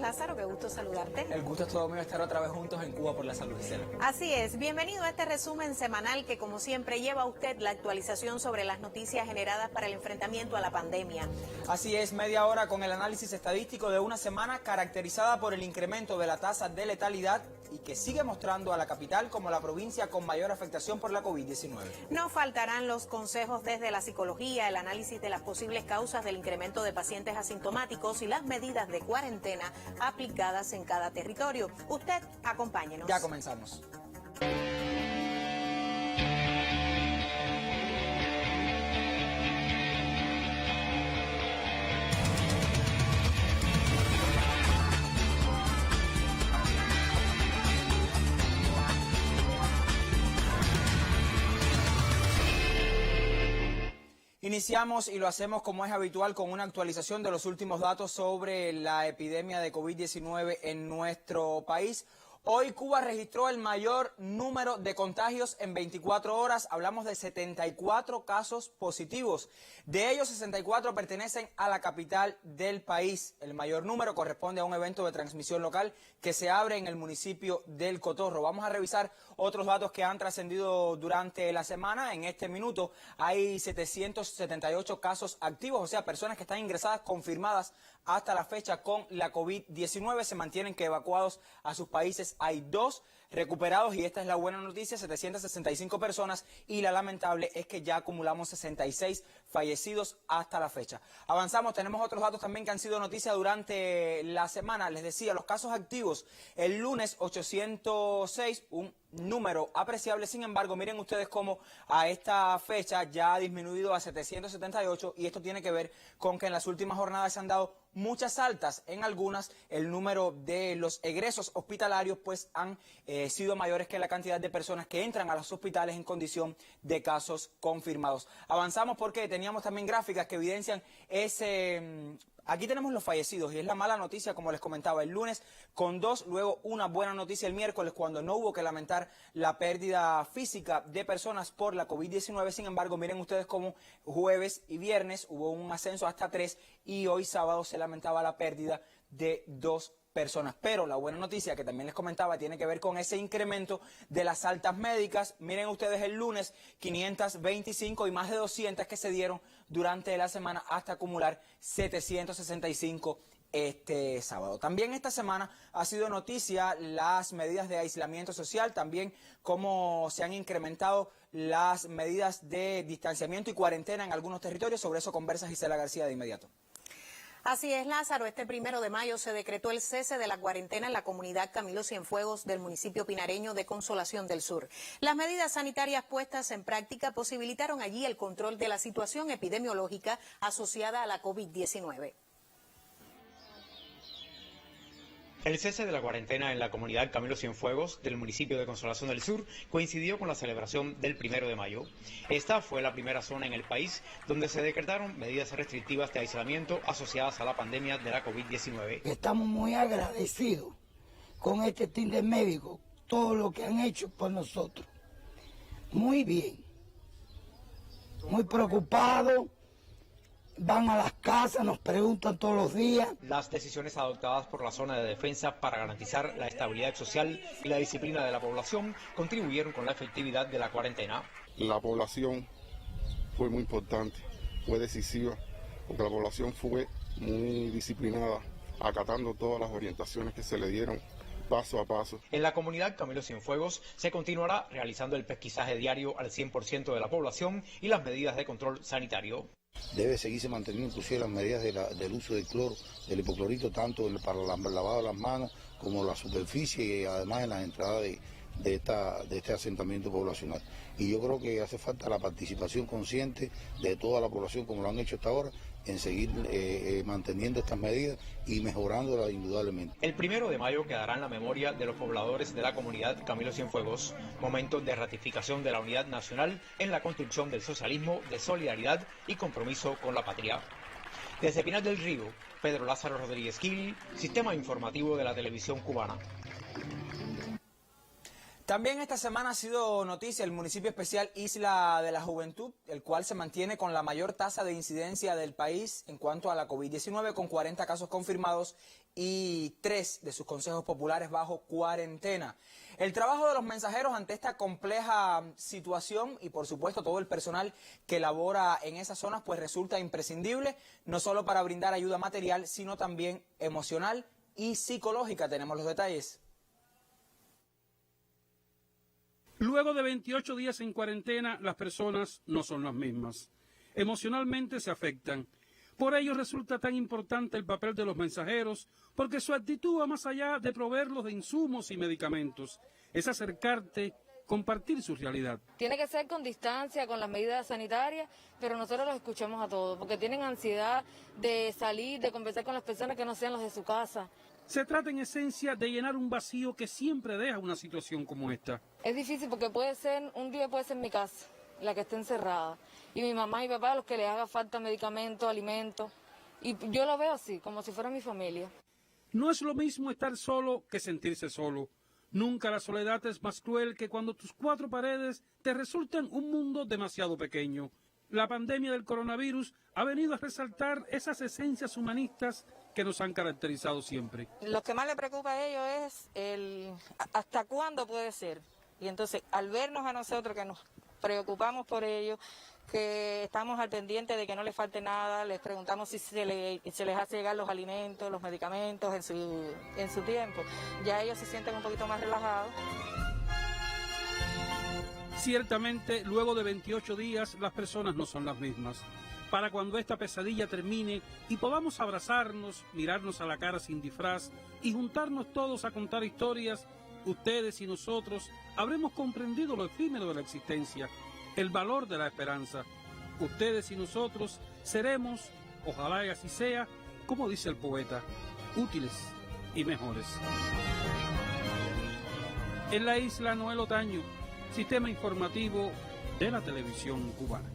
Lázaro, qué gusto saludarte. El gusto es todo mío estar otra vez juntos en Cuba por la Salud, Gisela. Así es, bienvenido a este resumen semanal que como siempre lleva a usted la actualización sobre las noticias generadas para el enfrentamiento a la pandemia. Así es, media hora con el análisis estadístico de una semana caracterizada por el incremento de la tasa de letalidad y que sigue mostrando a la capital como la provincia con mayor afectación por la COVID-19. No faltarán los consejos desde la psicología, el análisis de las posibles causas del incremento de pacientes asintomáticos y las medidas de cuarentena aplicadas en cada territorio. Usted acompáñenos. Ya comenzamos. Iniciamos y lo hacemos como es habitual con una actualización de los últimos datos sobre la epidemia de COVID-19 en nuestro país. Hoy Cuba registró el mayor número de contagios en 24 horas. Hablamos de 74 casos positivos. De ellos, 64 pertenecen a la capital del país. El mayor número corresponde a un evento de transmisión local que se abre en el municipio del Cotorro. Vamos a revisar otros datos que han trascendido durante la semana. En este minuto hay 778 casos activos, o sea, personas que están ingresadas confirmadas hasta la fecha con la COVID-19. Se mantienen que evacuados a sus países hay 2 recuperados y esta es la buena noticia, 765 personas, y la lamentable es que ya acumulamos 66 fallecidos hasta la fecha. Avanzamos, tenemos otros datos también que han sido noticia durante la semana. Les decía, los casos activos, el lunes 806, un número apreciable. Sin embargo, miren ustedes cómo a esta fecha ya ha disminuido a 778 y esto tiene que ver con que en las últimas jornadas se han dado muchas altas. En algunas el número de los egresos hospitalarios pues han sido mayores que la cantidad de personas que entran a los hospitales en condición de casos confirmados. Avanzamos porque teníamos también gráficas que evidencian ese... Aquí tenemos los fallecidos y es la mala noticia, como les comentaba, el lunes con 2, luego una buena noticia el miércoles cuando no hubo que lamentar la pérdida física de personas por la COVID-19. Sin embargo, miren ustedes cómo jueves y viernes hubo un ascenso hasta 3 y hoy sábado se lamentaba la pérdida de 2 personas. Pero la buena noticia que también les comentaba tiene que ver con ese incremento de las altas médicas. Miren ustedes el lunes 525 y más de 200 que se dieron durante la semana hasta acumular 765 este sábado. También esta semana ha sido noticia las medidas de aislamiento social, también cómo se han incrementado las medidas de distanciamiento y cuarentena en algunos territorios. Sobre eso conversa Gisela García de inmediato. Así es, Lázaro, este 1 de mayo se decretó el cese de la cuarentena en la comunidad Camilo Cienfuegos del municipio pinareño de Consolación del Sur. Las medidas sanitarias puestas en práctica posibilitaron allí el control de la situación epidemiológica asociada a la COVID-19. El cese de la cuarentena en la comunidad Camilo Cienfuegos del municipio de Consolación del Sur coincidió con la celebración del 1 de mayo. Esta fue la primera zona en el país donde se decretaron medidas restrictivas de aislamiento asociadas a la pandemia de la COVID-19. Estamos muy agradecidos con este team de médicos, todo lo que han hecho por nosotros. Muy bien, muy preocupados. Van a las casas, nos preguntan todos los días. Las decisiones adoptadas por la zona de defensa para garantizar la estabilidad social y la disciplina de la población contribuyeron con la efectividad de la cuarentena. La población fue muy importante, fue decisiva, porque la población fue muy disciplinada, acatando todas las orientaciones que se le dieron paso a paso. En la comunidad Camilo Cienfuegos se continuará realizando el pesquisaje diario al 100% de la población y las medidas de control sanitario. Debe seguirse manteniendo inclusive las medidas del uso del cloro, del hipoclorito, tanto para el lavado de las manos como la superficie y además en las entradas de este asentamiento poblacional. Y yo creo que hace falta la participación consciente de toda la población, como lo han hecho hasta ahora, en seguir manteniendo estas medidas y mejorándolas indudablemente. El 1 de mayo quedará en la memoria de los pobladores de la comunidad Camilo Cienfuegos, momento de ratificación de la unidad nacional en la construcción del socialismo, de solidaridad y compromiso con la patria. Desde Pinar del Río, Pedro Lázaro Rodríguez Gil, Sistema Informativo de la Televisión Cubana. También esta semana ha sido noticia el municipio especial Isla de la Juventud, el cual se mantiene con la mayor tasa de incidencia del país en cuanto a la COVID-19, con 40 casos confirmados y 3 de sus consejos populares bajo cuarentena. El trabajo de los mensajeros ante esta compleja situación y por supuesto todo el personal que labora en esas zonas pues resulta imprescindible, no solo para brindar ayuda material, sino también emocional y psicológica. Tenemos los detalles. Luego de 28 días en cuarentena, las personas no son las mismas. Emocionalmente se afectan. Por ello resulta tan importante el papel de los mensajeros, porque su actitud va más allá de proveerlos de insumos y medicamentos. Es acercarte, compartir su realidad. Tiene que ser con distancia, con las medidas sanitarias, pero nosotros los escuchamos a todos, porque tienen ansiedad de salir, de conversar con las personas que no sean los de su casa. Se trata en esencia de llenar un vacío que siempre deja una situación como esta. Es difícil porque un día puede ser mi casa, la que esté encerrada, y mi mamá y papá los que les haga falta medicamentos, alimentos, y yo lo veo así, como si fuera mi familia. No es lo mismo estar solo que sentirse solo. Nunca la soledad es más cruel que cuando tus 4 paredes te resultan un mundo demasiado pequeño. La pandemia del coronavirus ha venido a resaltar esas esencias humanistas que nos han caracterizado siempre. Lo que más le preocupa a ellos es hasta cuándo puede ser. Y entonces, al vernos a nosotros que nos preocupamos por ellos, que estamos al pendiente de que no les falte nada, les preguntamos si se les hace llegar los alimentos, los medicamentos en su tiempo, ya ellos se sienten un poquito más relajados. Ciertamente, luego de 28 días, las personas no son las mismas. Para cuando esta pesadilla termine y podamos abrazarnos, mirarnos a la cara sin disfraz y juntarnos todos a contar historias, ustedes y nosotros habremos comprendido lo efímero de la existencia, el valor de la esperanza. Ustedes y nosotros seremos, ojalá y así sea, como dice el poeta, útiles y mejores. En la isla, Noel Otaño, Sistema Informativo de la Televisión Cubana.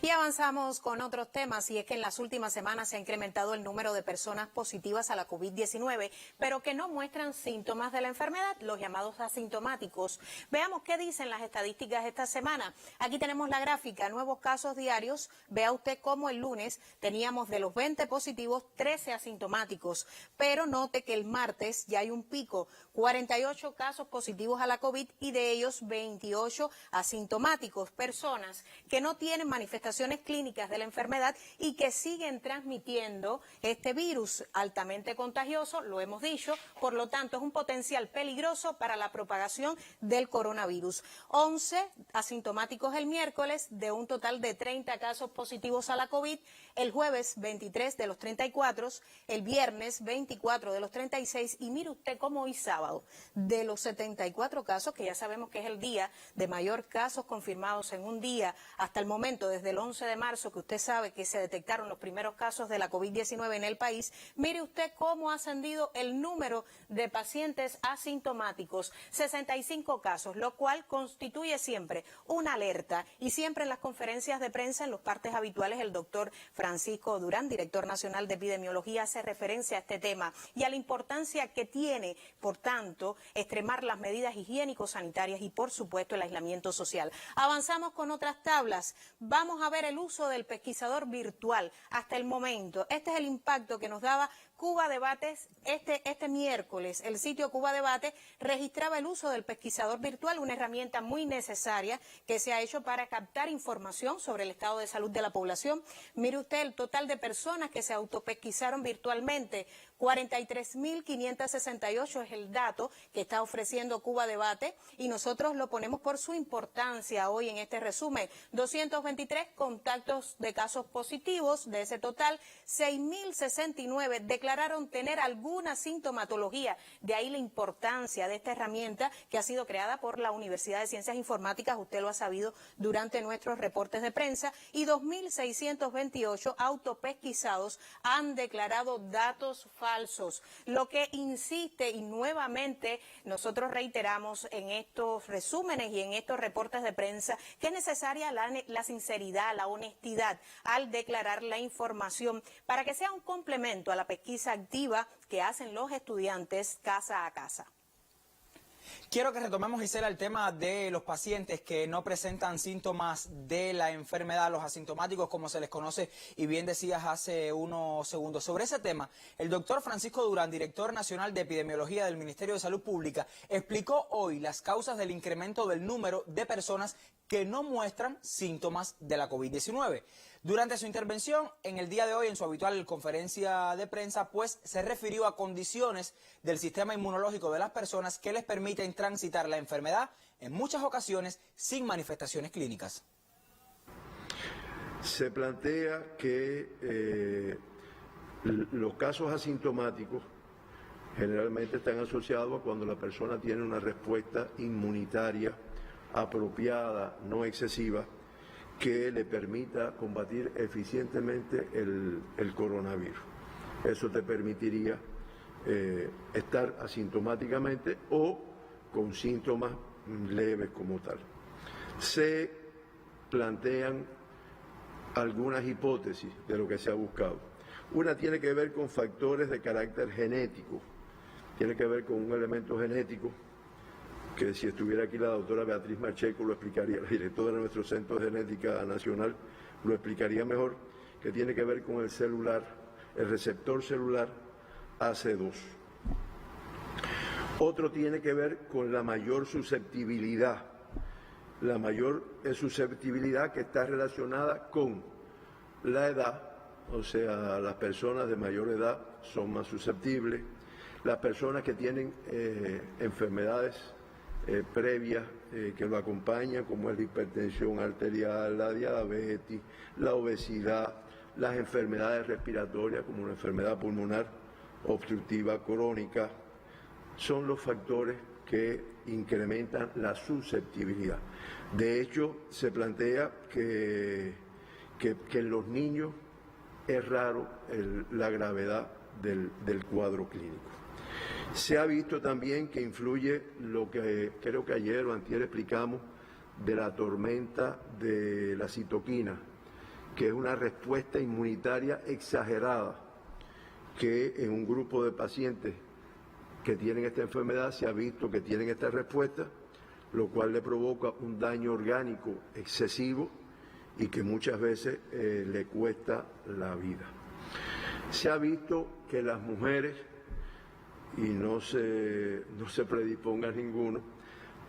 Y avanzamos con otros temas, y es que en las últimas semanas se ha incrementado el número de personas positivas a la COVID-19, pero que no muestran síntomas de la enfermedad, los llamados asintomáticos. Veamos qué dicen las estadísticas esta semana. Aquí tenemos la gráfica, nuevos casos diarios. Vea usted cómo el lunes teníamos de los 20 positivos, 13 asintomáticos, pero note que el martes ya hay un pico, 48 casos positivos a la COVID y de ellos 28 asintomáticos, personas que no tienen manifestaciones clínicas de la enfermedad y que siguen transmitiendo este virus altamente contagioso, lo hemos dicho, por lo tanto es un potencial peligroso para la propagación del coronavirus. 11 asintomáticos el miércoles, de un total de 30 casos positivos a la COVID, el jueves 23 de los 34, el viernes 24 de los 36 y mire usted cómo hoy sábado, de los 74 casos, que ya sabemos que es el día de mayor casos confirmados en un día hasta el momento, desde el 11 de marzo, que usted sabe que se detectaron los primeros casos de la COVID-19 en el país, mire usted cómo ha ascendido el número de pacientes asintomáticos, 65 casos, lo cual constituye siempre una alerta y siempre en las conferencias de prensa, en los partes habituales, el doctor Francisco Durán, director nacional de epidemiología, hace referencia a este tema y a la importancia que tiene, por tanto, extremar las medidas higiénico-sanitarias y, por supuesto, el aislamiento social. Avanzamos con otras tablas. Vamos a ver el uso del pesquisador virtual hasta el momento. Este es el impacto que nos daba Cuba Debates este miércoles. El sitio Cuba Debate registraba el uso del pesquisador virtual, una herramienta muy necesaria que se ha hecho para captar información sobre el estado de salud de la población. Mire usted el total de personas que se autopesquisaron virtualmente, 43.568 es el dato que está ofreciendo Cuba Debate y nosotros lo ponemos por su importancia hoy en este resumen. 223 contactos de casos positivos, de ese total 6.069 declararon tener alguna sintomatología, de ahí la importancia de esta herramienta que ha sido creada por la Universidad de Ciencias Informáticas, usted lo ha sabido durante nuestros reportes de prensa, y 2.628 autopesquisados han declarado datos falsos, lo que insiste y nuevamente nosotros reiteramos en estos resúmenes y en estos reportes de prensa que es necesaria la sinceridad, la honestidad al declarar la información para que sea un complemento a la pesquisa activa que hacen los estudiantes casa a casa. Quiero que retomemos, Gisela, el tema de los pacientes que no presentan síntomas de la enfermedad, los asintomáticos, como se les conoce, y bien decías hace unos segundos. Sobre ese tema, el doctor Francisco Durán, director nacional de epidemiología del Ministerio de Salud Pública, explicó hoy las causas del incremento del número de personas que no muestran síntomas de la COVID-19. Durante su intervención en el día de hoy, en su habitual conferencia de prensa, pues se refirió a condiciones del sistema inmunológico de las personas que les permiten transitar la enfermedad en muchas ocasiones sin manifestaciones clínicas. Se plantea que los casos asintomáticos generalmente están asociados a cuando la persona tiene una respuesta inmunitaria apropiada, no excesiva, que le permita combatir eficientemente el coronavirus. Eso te permitiría estar asintomáticamente o con síntomas leves como tal. Se plantean algunas hipótesis de lo que se ha buscado. Una tiene que ver con factores de carácter genético, tiene que ver con un elemento genético que si estuviera aquí la doctora Beatriz Macheco lo explicaría, la directora de nuestro Centro de Genética Nacional lo explicaría mejor, que tiene que ver con el celular, el receptor celular AC2. Otro tiene que ver con la mayor susceptibilidad que está relacionada con la edad, o sea, las personas de mayor edad son más susceptibles, las personas que tienen enfermedades previas que lo acompañan, como es la hipertensión arterial, la diabetes, la obesidad, las enfermedades respiratorias como una enfermedad pulmonar obstructiva crónica, son los factores que incrementan la susceptibilidad. De hecho, se plantea que en los niños es raro la gravedad del cuadro clínico. Se ha visto también que influye lo que creo que ayer o antier explicamos de la tormenta de la citoquina, que es una respuesta inmunitaria exagerada que en un grupo de pacientes que tienen esta enfermedad se ha visto que tienen esta respuesta, lo cual le provoca un daño orgánico excesivo y que muchas veces le cuesta la vida. Se ha visto que las mujeres, y no se predisponga a ninguno,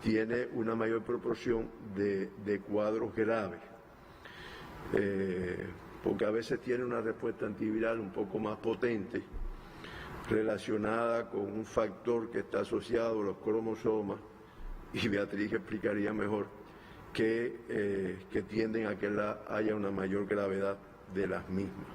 tiene una mayor proporción de cuadros graves, porque a veces tiene una respuesta antiviral un poco más potente, relacionada con un factor que está asociado a los cromosomas, y Beatriz explicaría mejor, que tienden a que haya una mayor gravedad de las mismas.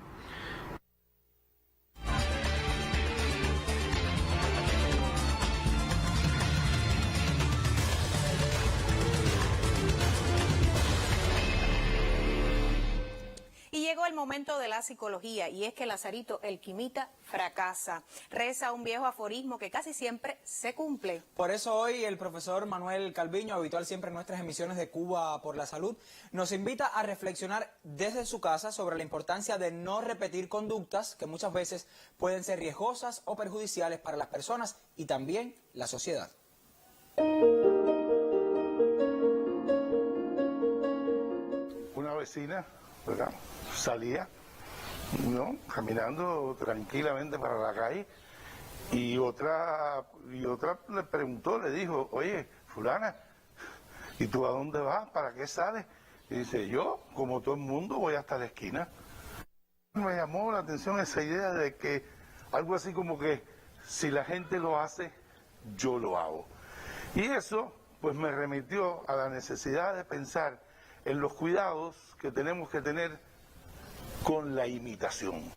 Llegó el momento de la psicología y es que Lazarito, el quimita, fracasa. Reza un viejo aforismo que casi siempre se cumple. Por eso hoy el profesor Manuel Calviño, habitual siempre en nuestras emisiones de Cuba por la Salud, nos invita a reflexionar desde su casa sobre la importancia de no repetir conductas que muchas veces pueden ser riesgosas o perjudiciales para las personas y también la sociedad. Una vecina, ¿verdad?, salía, ¿no?, caminando tranquilamente para la calle y otra le preguntó, le dijo: oye, fulana, ¿y tú a dónde vas? ¿Para qué sales? Y dice: yo, como todo el mundo, voy hasta la esquina. Me llamó la atención esa idea de que algo así como que si la gente lo hace, yo lo hago. Y eso pues me remitió a la necesidad de pensar en los cuidados que tenemos que tener con la imitación.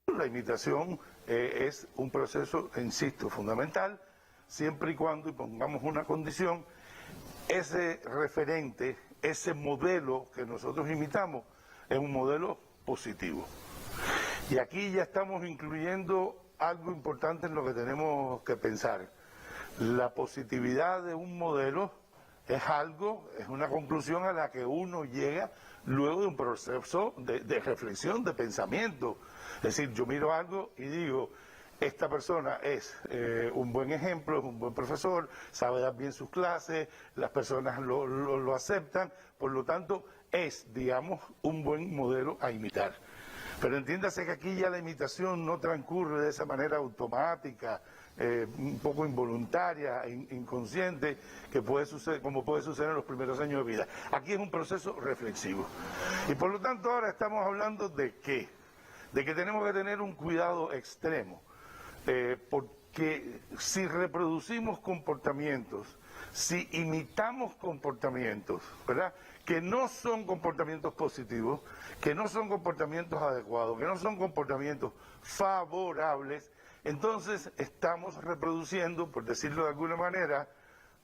La imitación es un proceso, insisto, fundamental, siempre y cuando, y pongamos una condición, ese referente, ese modelo que nosotros imitamos, es un modelo positivo. Y aquí ya estamos incluyendo algo importante en lo que tenemos que pensar. La positividad de un modelo es una conclusión a la que uno llega luego de un proceso de reflexión, de pensamiento. Es decir, yo miro algo y digo, esta persona es un buen ejemplo, es un buen profesor, sabe dar bien sus clases, las personas lo aceptan, por lo tanto es, digamos, un buen modelo a imitar. Pero entiéndase que aquí ya la imitación no transcurre de esa manera automática, un poco involuntaria, inconsciente, que puede suceder, como puede suceder en los primeros años de vida. Aquí es un proceso reflexivo. Y por lo tanto ahora estamos hablando de qué, de que tenemos que tener un cuidado extremo. Porque si reproducimos comportamientos, si imitamos comportamientos, ¿verdad?, que no son comportamientos positivos, que no son comportamientos adecuados, que no son comportamientos favorables, entonces estamos reproduciendo, por decirlo de alguna manera,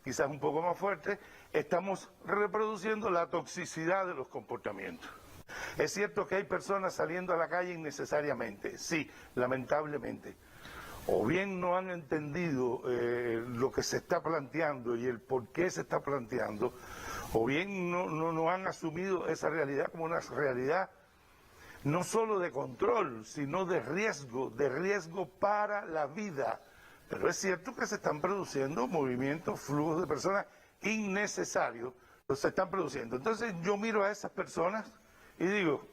quizás un poco más fuerte, estamos reproduciendo la toxicidad de los comportamientos. Es cierto que hay personas saliendo a la calle innecesariamente, sí, lamentablemente. O bien no han entendido lo que se está planteando y el por qué se está planteando, o bien no han asumido esa realidad como una realidad no solo de control, sino de riesgo para la vida. Pero es cierto que se están produciendo movimientos, flujos de personas innecesarios, se están produciendo. Entonces yo miro a esas personas y digo,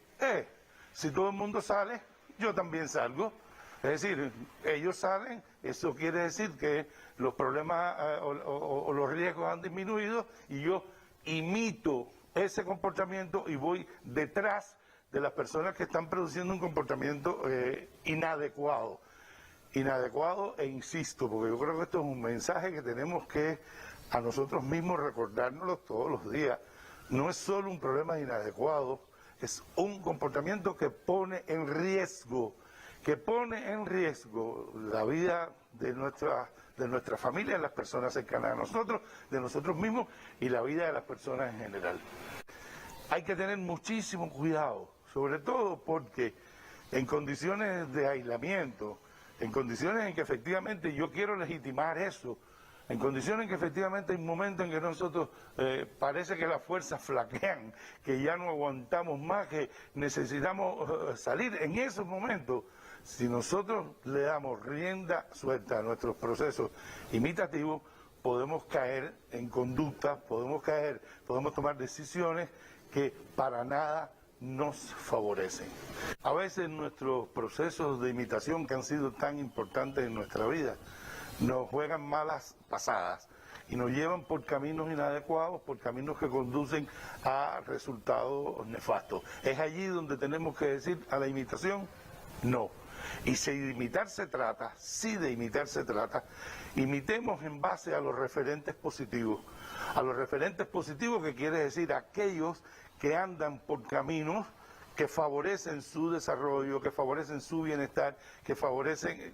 si todo el mundo sale, yo también salgo. Es decir, ellos salen, eso quiere decir que los problemas o los riesgos han disminuido y yo imito ese comportamiento y voy detrás de las personas que están produciendo un comportamiento inadecuado. Inadecuado e insisto, porque yo creo que esto es un mensaje que tenemos que a nosotros mismos recordárnoslo todos los días. No es solo un problema de inadecuado, es un comportamiento que pone en riesgo la vida de nuestra familia, de las personas cercanas a nosotros, de nosotros mismos y la vida de las personas en general. Hay que tener muchísimo cuidado, sobre todo porque en condiciones de aislamiento, en condiciones en que efectivamente yo quiero legitimar eso, en condiciones en que efectivamente hay momentos en que nosotros parece que las fuerzas flaquean, que ya no aguantamos más, que necesitamos salir, en esos momentos, si nosotros le damos rienda suelta a nuestros procesos imitativos, podemos caer en conductas, podemos tomar decisiones que para nada nos favorecen. A veces nuestros procesos de imitación que han sido tan importantes en nuestra vida nos juegan malas pasadas y nos llevan por caminos inadecuados, por caminos que conducen a resultados nefastos. Es allí donde tenemos que decir a la imitación, no. Y si de imitar se trata, imitemos en base a los referentes positivos. A los referentes positivos, que quiere decir aquellos que andan por caminos que favorecen su desarrollo, que favorecen su bienestar, que favorecen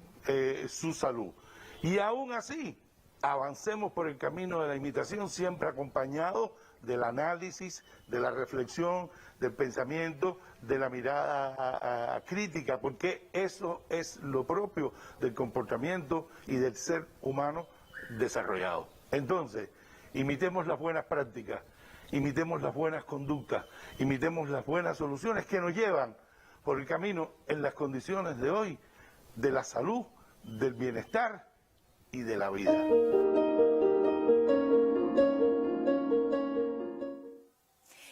su salud. Y aún así, avancemos por el camino de la imitación, siempre acompañado del análisis, de la reflexión, del pensamiento, de la mirada crítica, porque eso es lo propio del comportamiento y del ser humano desarrollado. Entonces, imitemos las buenas prácticas, imitemos las buenas conductas, imitemos las buenas soluciones que nos llevan por el camino en las condiciones de hoy, de la salud, del bienestar y de la vida.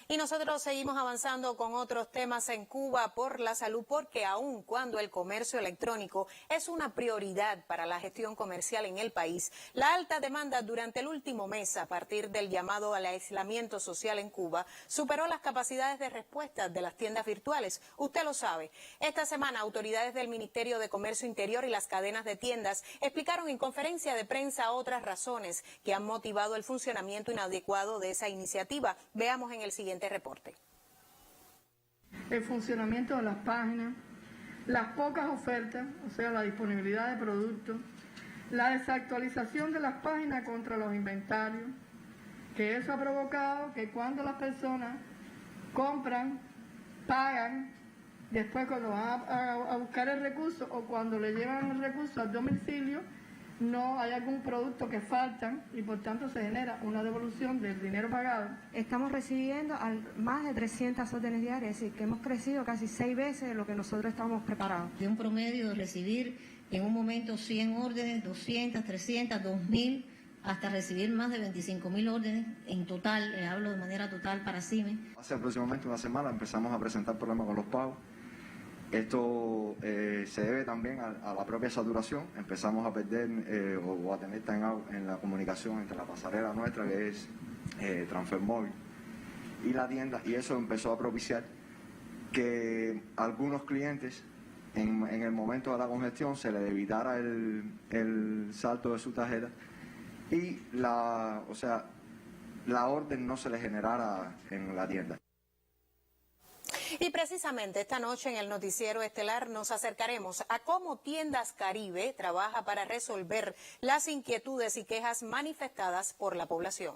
Y nosotros seguimos avanzando con otros temas en Cuba por la salud, porque aun cuando el comercio electrónico es una prioridad para la gestión comercial en el país, la alta demanda durante el último mes a partir del llamado al aislamiento social en Cuba superó las capacidades de respuesta de las tiendas virtuales. Usted lo sabe. Esta semana autoridades del Ministerio de Comercio Interior y las cadenas de tiendas explicaron en conferencia de prensa otras razones que han motivado el funcionamiento inadecuado de esa iniciativa. Veamos en el siguiente reporte. El funcionamiento de las páginas, las pocas ofertas, o sea, la disponibilidad de productos, la desactualización de las páginas contra los inventarios, que eso ha provocado que cuando las personas compran, pagan, después cuando van a buscar el recurso o cuando le llevan el recurso al domicilio, no hay algún producto que faltan y por tanto se genera una devolución del dinero pagado. Estamos recibiendo más de 300 órdenes diarias, es decir, que hemos crecido casi 6 veces lo que nosotros estamos preparados. De un promedio de recibir en un momento 100 órdenes, 200, 300, 2000, hasta recibir más de 25.000 órdenes en total, hablo de manera total para CIME. Hace aproximadamente una semana empezamos a presentar problemas con los pagos. Esto se debe también a la propia saturación. Empezamos a perder o a tener time-out en la comunicación entre la pasarela nuestra, que es Transfermóvil, y la tienda, y eso empezó a propiciar que algunos clientes en el momento de la congestión se les evitara el salto de su tarjeta y la orden no se les generara en la tienda. Y precisamente esta noche en el Noticiero Estelar nos acercaremos a cómo Tiendas Caribe trabaja para resolver las inquietudes y quejas manifestadas por la población.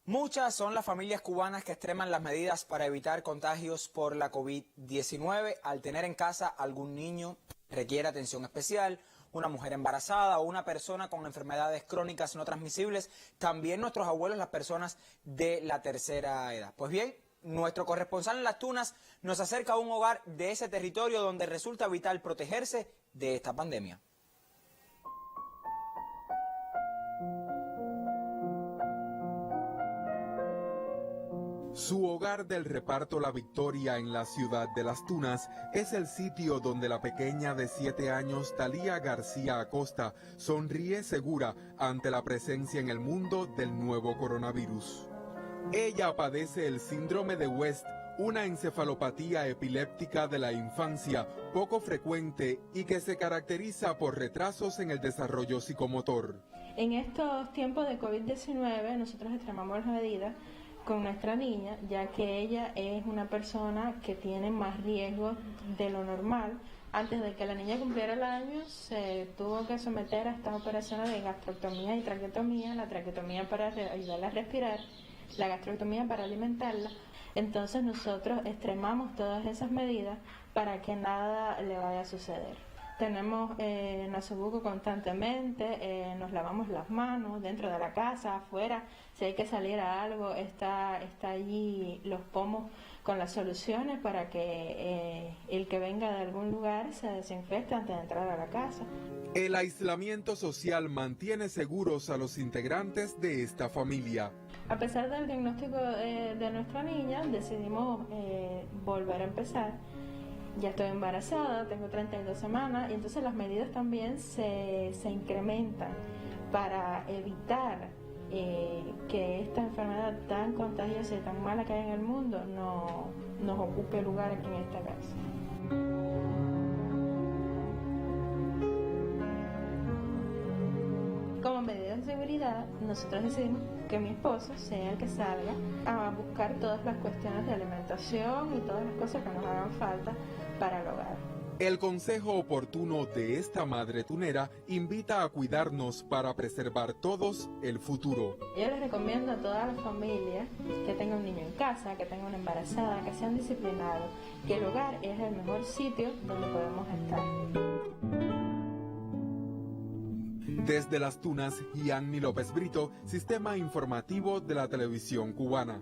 Muchas son las familias cubanas que extreman las medidas para evitar contagios por la COVID-19 al tener en casa algún niño que requiere atención especial, una mujer embarazada o una persona con enfermedades crónicas no transmisibles, también nuestros abuelos, las personas de la tercera edad. Pues bien, nuestro corresponsal en Las Tunas nos acerca a un hogar de ese territorio donde resulta vital protegerse de esta pandemia. Su hogar del reparto La Victoria en la ciudad de Las Tunas es el sitio donde la pequeña de 7 años, Talía García Acosta, sonríe segura ante la presencia en el mundo del nuevo coronavirus. Ella padece el síndrome de West, una encefalopatía epiléptica de la infancia poco frecuente y que se caracteriza por retrasos en el desarrollo psicomotor. En estos tiempos de COVID-19 nosotros extremamos las medidas con nuestra niña, ya que ella es una persona que tiene más riesgo de lo normal. Antes de que la niña cumpliera el año, se tuvo que someter a estas operaciones de gastroctomía y traqueotomía, la traqueotomía para ayudarla a respirar, la gastroctomía para alimentarla. Entonces nosotros extremamos todas esas medidas para que nada le vaya a suceder. Tenemos nasobuco constantemente, nos lavamos las manos dentro de la casa, afuera. Si hay que salir a algo, está allí los pomos con las soluciones para que el que venga de algún lugar se desinfecte antes de entrar a la casa. El aislamiento social mantiene seguros a los integrantes de esta familia. A pesar del diagnóstico de nuestra niña, decidimos volver a empezar. Ya estoy embarazada, tengo 32 semanas y entonces las medidas también se incrementan para evitar que esta enfermedad tan contagiosa y tan mala que hay en el mundo no nos ocupe lugar aquí en esta casa. Como medida de seguridad, nosotros decidimos que mi esposo sea el que salga a buscar todas las cuestiones de alimentación y todas las cosas que nos hagan falta para el hogar. El consejo oportuno de esta madre tunera invita a cuidarnos para preservar todos el futuro. Yo les recomiendo a todas las familias que tengan un niño en casa, que tengan una embarazada, que sean disciplinados, que el hogar es el mejor sitio donde podemos estar. Desde Las Tunas, Gianni López Brito, Sistema Informativo de la Televisión Cubana.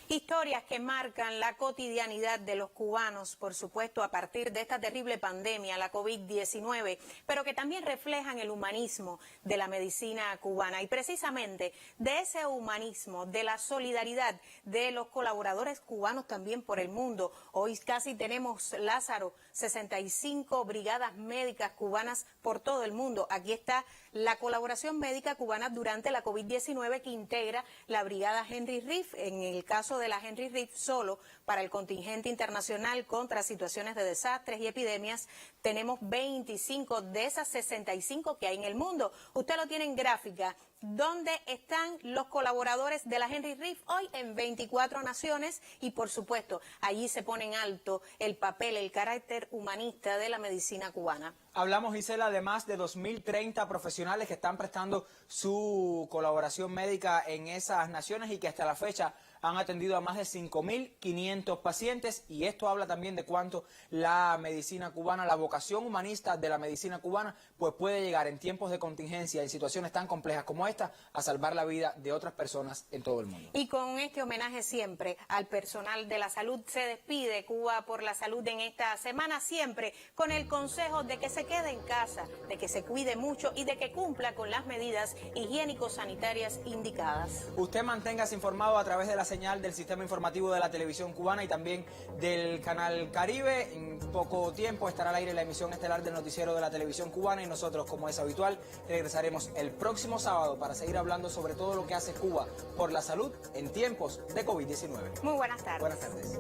Historias que marcan la cotidianidad de los cubanos, por supuesto, a partir de esta terrible pandemia, la COVID-19, pero que también reflejan el humanismo de la medicina cubana y precisamente de ese humanismo, de la solidaridad de los colaboradores cubanos también por el mundo. Hoy casi tenemos, Lázaro, 65 brigadas médicas cubanas por todo el mundo. Aquí está la colaboración médica cubana durante la COVID-19 que integra la brigada Henry Riff, en el caso de la Henry Riff solo para el contingente internacional contra situaciones de desastres y epidemias, tenemos 25 de esas 65 que hay en el mundo. Usted lo tiene en gráfica ¿Dónde están los colaboradores de la Henry Reeve hoy en 24 naciones? Y por supuesto, allí se pone en alto el papel, el carácter humanista de la medicina cubana. Hablamos, Gisela, de más de 2.030 profesionales que están prestando su colaboración médica en esas naciones y que hasta la fecha han atendido a más de 5.500 pacientes, y esto habla también de cuánto la medicina cubana, la vocación humanista de la medicina cubana, pues puede llegar en tiempos de contingencia, en situaciones tan complejas como esta, a salvar la vida de otras personas en todo el mundo. Y con este homenaje siempre al personal de la salud se despide Cuba por la Salud en esta semana, siempre con el consejo de que se quede en casa, de que se cuide mucho y de que cumpla con las medidas higiénico-sanitarias indicadas. Usted manténgase informado a través de la señal del sistema informativo de la televisión cubana y también del canal Caribe. En poco tiempo estará al aire la emisión estelar del noticiero de la televisión cubana y nosotros, como es habitual, regresaremos el próximo sábado para seguir hablando sobre todo lo que hace Cuba por la salud en tiempos de COVID-19. Muy buenas tardes. Buenas tardes.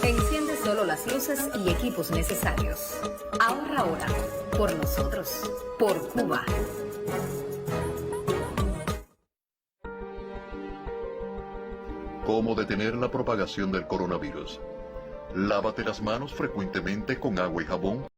Enciende solo las luces y equipos necesarios. Ahorra ahora. Por nosotros. Por Cuba. ¿Cómo detener la propagación del coronavirus? Lávate las manos frecuentemente con agua y jabón.